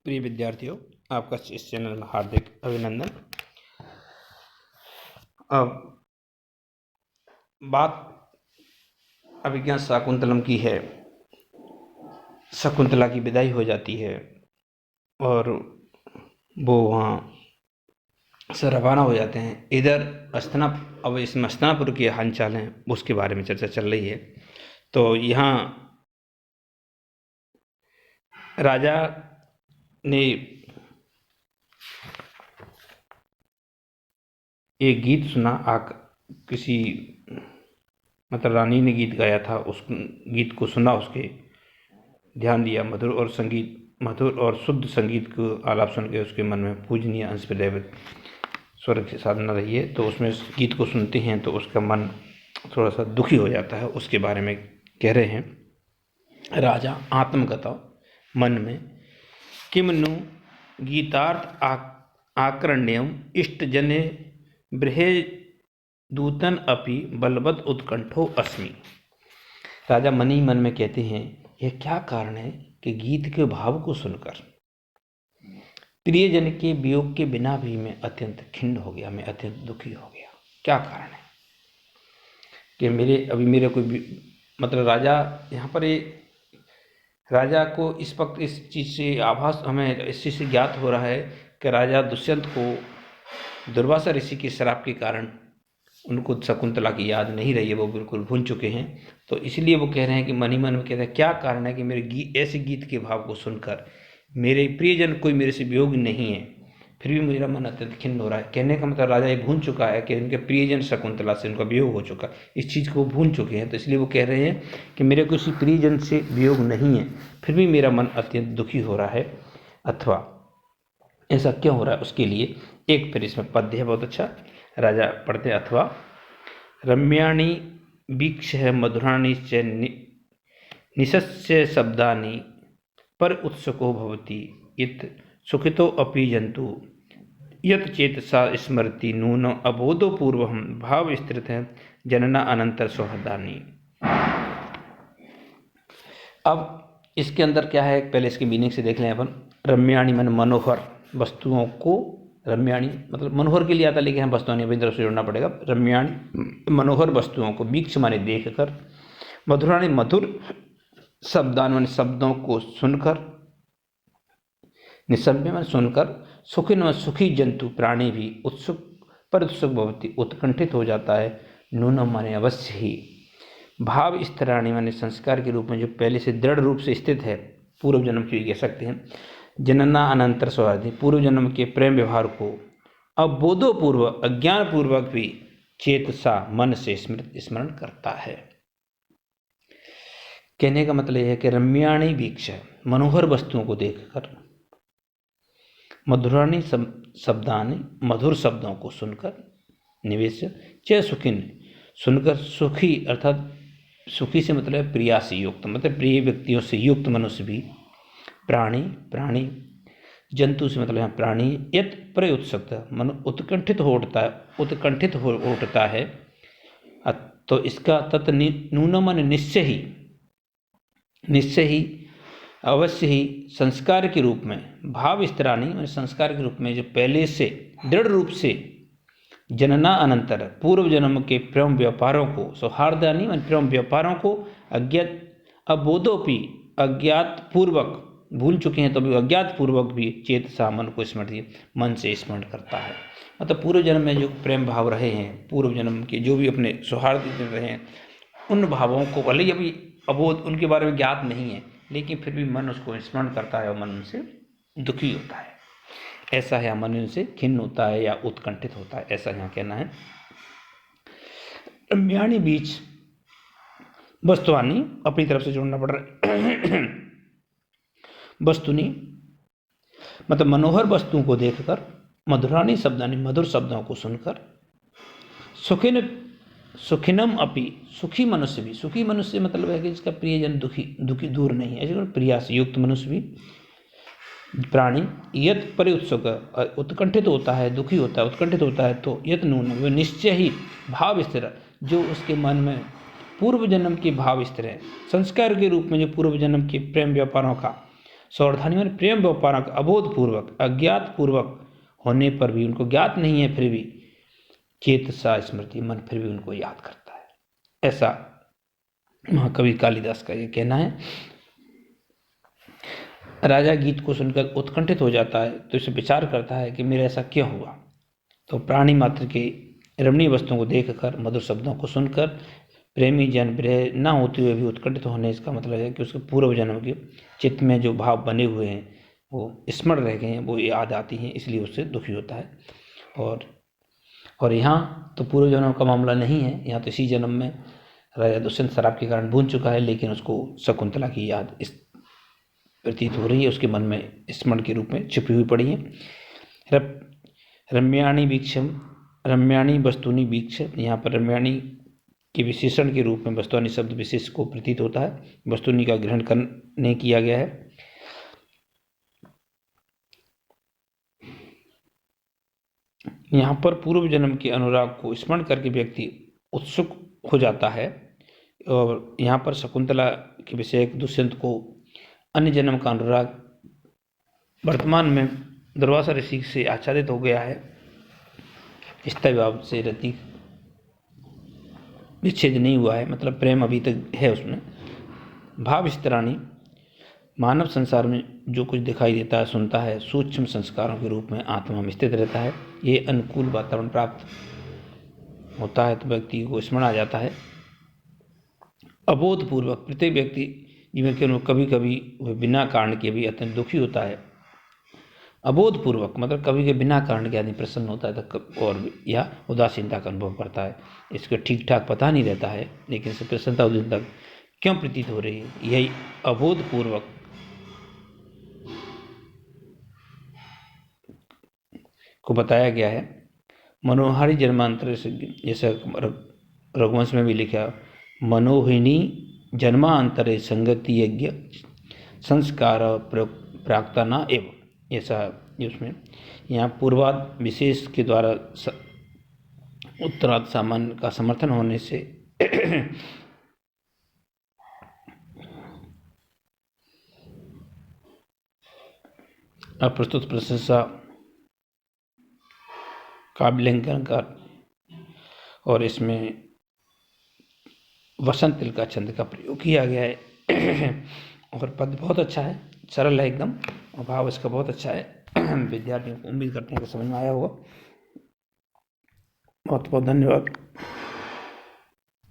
प्रिय विद्यार्थियों, आपका इस चैनल में हार्दिक अभिनंदन। अब बात अभिज्ञान शाकुंतलम की है। शकुंतला की विदाई हो जाती है और वो वहाँ से रवाना हो जाते हैं। इधर अब इसमें हस्तिनापुर के हालचाल हैं, उसके बारे में चर्चा चल रही है। तो यहाँ राजा ने एक गीत सुना, किसी रानी ने गीत गाया था। उस गीत को सुना, उसके ध्यान दिया। मधुर और शुद्ध संगीत को आलाप सुन के उसके मन में पूजनीय अंश पे दैविक स्वर्ग की साधना रही है। तो उसमें गीत को सुनते हैं तो उसका मन थोड़ा सा दुखी हो जाता है। उसके बारे में कह रहे हैं राजा आत्मगता मन में किम नु गीतार्थ आकरण्यम इष्टजने बृहे दूतन अपि बलवत उत्कंठो अस्मि। राजा मन ही मन में कहते हैं, यह क्या कारण है कि गीत के भाव को सुनकर प्रियजन के वियोग के बिना भी मैं अत्यंत खिन्न हो गया, मैं अत्यंत दुखी हो गया। क्या कारण है कि मेरे कोई राजा यहाँ पर राजा को इस वक्त इस चीज़ से आभास हमें इस चीज़ से ज्ञात हो रहा है कि राजा दुष्यंत को दुर्वासा ऋषि के श्राप के कारण उनको शकुंतला की याद नहीं रही है, वो बिल्कुल भूल चुके हैं। तो इसलिए वो कह रहे हैं कि मन ही मन में कहते हैं, क्या कारण है कि मेरे ऐसे गीत के भाव को सुनकर मेरे प्रियजन कोई मेरे से वियोग नहीं है, फिर भी मेरा मन अत्यंत खिन्न हो रहा है। कहने का मतलब राजा ये भूल चुका है कि उनके प्रियजन शकुंतला से उनका वियोग हो चुका है, इस चीज़ को वो भूल चुके हैं। तो इसलिए वो कह रहे हैं कि मेरे किसी प्रियजन से वियोग नहीं है, फिर भी मेरा मन अत्यंत दुखी हो रहा है। अथवा ऐसा क्यों हो रहा है, उसके लिए एक फिर इसमें पद्य है बहुत अच्छा। राजा पढ़ते, अथवा रम्याणि वीक्ष मधुराणि च निशस्य शब्दानि पर उत्सुको भवति इत सुखितो अपि जंतु यत चेतसा स्मृति नून अबोधो पूर्वम भाव स्थित है जनना अनंतर सौहृदानी। अब इसके अंदर क्या है, पहले इसकी मीनिंग से देख लें अपन। रम्याणि मन मनोहर वस्तुओं को, रम्याणि मतलब मनोहर के लिए आता, लेकिन हम वस्तुओं अपनी तरफ से जोड़ना पड़ेगा। रम्याणि मनोहर वस्तुओं को, वीक्ष माने देख कर, मधुराणि मधुर शब्दान माने शब्दों को सुनकर, निसभ्य माने सुनकर, सुखिन माने सुखी जंतु प्राणी भी उत्सुक भवति उत्कंठित हो जाता है। नूनम माने अवश्य ही, भाव स्थिराणि माने संस्कार के रूप में जो पहले से दृढ़ रूप से स्थित है, पूर्व जन्म की कह सकते हैं। जनना अनंतर सौहार्दी, पूर्व जन्म के प्रेम व्यवहार को अबोधो पूर्व अज्ञान पूर्वक भी चेतसा मन से स्मरण करता है। कहने का मतलब यह है कि रम्याणि वीक्ष मनोहर वस्तुओं को देखकर, मधुराणि शब्दानि मधुर शब्दों को सुनकर, निवेश च सुखिन सुनकर, सुखी अर्थात सुखी से मतलब प्रिया से युक्त, मतलब प्रिय व्यक्तियों से युक्त मनुष्य भी, प्राणी जंतु से मतलब यहाँ प्राणी, यत पर उत्सुक मन उत्कंठित हो उठता है। तो इसका तत् नूनम निश्चय ही अवश्य ही संस्कार के रूप में, भाव स्थिराणि संस्कार के रूप में जो पहले से दृढ़ रूप से जनना अनंतर पूर्व जन्म के प्रेम व्यापारों को, सौहार्दानी प्रेम व्यापारों को अबोधोपि अज्ञात पूर्वक भूल चुके हैं, तो भी अज्ञात पूर्वक भी चेतसा मन को स्मृति मन से स्मरण करता है। मतलब पूर्व जन्म में जो प्रेम भाव रहे हैं, पूर्व जन्म के जो भी अपने सौहार्द रहे हैं, उन भावों को भले ही अभी अबोध उनके बारे में ज्ञात नहीं है, लेकिन फिर भी मन उसको स्मरण करता है और मन उनसे दुखी होता है। ऐसा है, मन उनसे खिन्न होता है या उत्कंठित होता है, ऐसा यहाँ कहना है। रम्याणि बीच वस्तुआनी अपनी तरफ से जोड़ना पड़ रहा है। वस्तुनि मतलब मनोहर वस्तुओं को देखकर, मधुरानी शब्दानी मधुर शब्दों को सुनकर, सुखिनम अपि सुखी मनुष्य भी, सुखी मनुष्य मतलब है कि जिसका प्रियजन दुखी दूर नहीं है, ऐसे प्रिया से युक्त मनुष्य भी, प्राणी यत परि उत्सुक उत्कंठित होता है, दुखी होता है, उत्कंठित होता है। तो यत नून वे निश्चय ही भाव स्थिर, जो उसके मन में पूर्व जन्म के भाव स्थिर है, संस्कार के रूप में जो पूर्व जन्म के प्रेम व्यापारों का सावधानी में प्रेम व्यापारक अबोधपूर्वक अज्ञात पूर्वक होने पर भी, उनको ज्ञात नहीं है फिर भी, चेतसा स्मृति, मन फिर भी उनको याद करता है। ऐसा महाकवि कालिदास का ये कहना है। राजा गीत को सुनकर उत्कंठित हो जाता है तो इसे विचार करता है कि मेरा ऐसा क्यों हुआ। तो प्राणी मात्र के रमणीय वस्तुओं को देखकर, मधुर शब्दों को सुनकर प्रेमी जन विरह न होते हुए भी उत्कंठित होने, इसका मतलब है कि उसके पूर्व जन्म के चित्त में जो भाव बने हुए हैं वो स्मरण रह गए हैं, वो याद आती हैं, इसलिए उससे दुखी होता है। और यहाँ तो पूर्व जन्म का मामला नहीं है, यहाँ तो इसी जन्म में राजा दुष्यंत शराब के कारण भूल चुका है, लेकिन उसको शकुंतला की याद इस प्रतीत हो रही है, उसके मन में स्मरण के रूप में छिपी हुई पड़ी है। रम्याणी वीक्षम, रम्याणी वस्तुनि वीक्ष, यहाँ पर रम्याणी के विशेषण के रूप में वस्तुनि शब्द विशेष को प्रतीत होता है, वस्तुनि का ग्रहण करने किया गया है। यहाँ पर पूर्व जन्म के अनुराग को स्मरण करके व्यक्ति उत्सुक हो जाता है, और यहाँ पर शकुंतला के विषय दुष्यंत को अन्य जन्म का अनुराग वर्तमान में दुर्वासा ऋषि से आच्छादित हो गया है। स्थिर भाव से रति विच्छेद नहीं हुआ है, मतलब प्रेम अभी तक है उसमें। भाव स्तराणी, मानव संसार में जो कुछ दिखाई देता है, सुनता है, सूक्ष्म संस्कारों के रूप में आत्मा में स्थित रहता है। ये अनुकूल वातावरण प्राप्त होता है तो व्यक्ति को स्मरण आ जाता है। अबोधपूर्वक, प्रत्येक व्यक्ति जीवन के अनुभव कभी कभी वह बिना कारण के भी अत्यंत दुखी होता है। अबोधपूर्वक मतलब कभी के बिना कारण के आदमी प्रसन्न होता है तो और या उदासीनता का अनुभव करता है, इसका ठीक ठाक पता नहीं रहता है, लेकिन इसे प्रसन्नता उदासीनता क्यों प्रतीत हो रही है, यही अबोधपूर्वक को बताया गया है। मनोहारी जन्मांतर से, जैसा रघुवंश में भी लिखा, मनोहिनी जन्मांतरे संगति यज्ञ संस्कार प्राक्तना एवं, ऐसा उसमें यहाँ पूर्वाद विशेष के द्वारा उत्तराद सामान्य का समर्थन होने से अप्रस्तुत प्रशंसा काव्यांकन का, और इसमें वसंत तिल का छंद का प्रयोग किया गया है। और पद बहुत अच्छा है, सरल है एकदम, और भाव इसका बहुत अच्छा है। विद्यार्थियों को उम्मीद करते हैं कि समझ में आया होगा। बहुत बहुत धन्यवाद।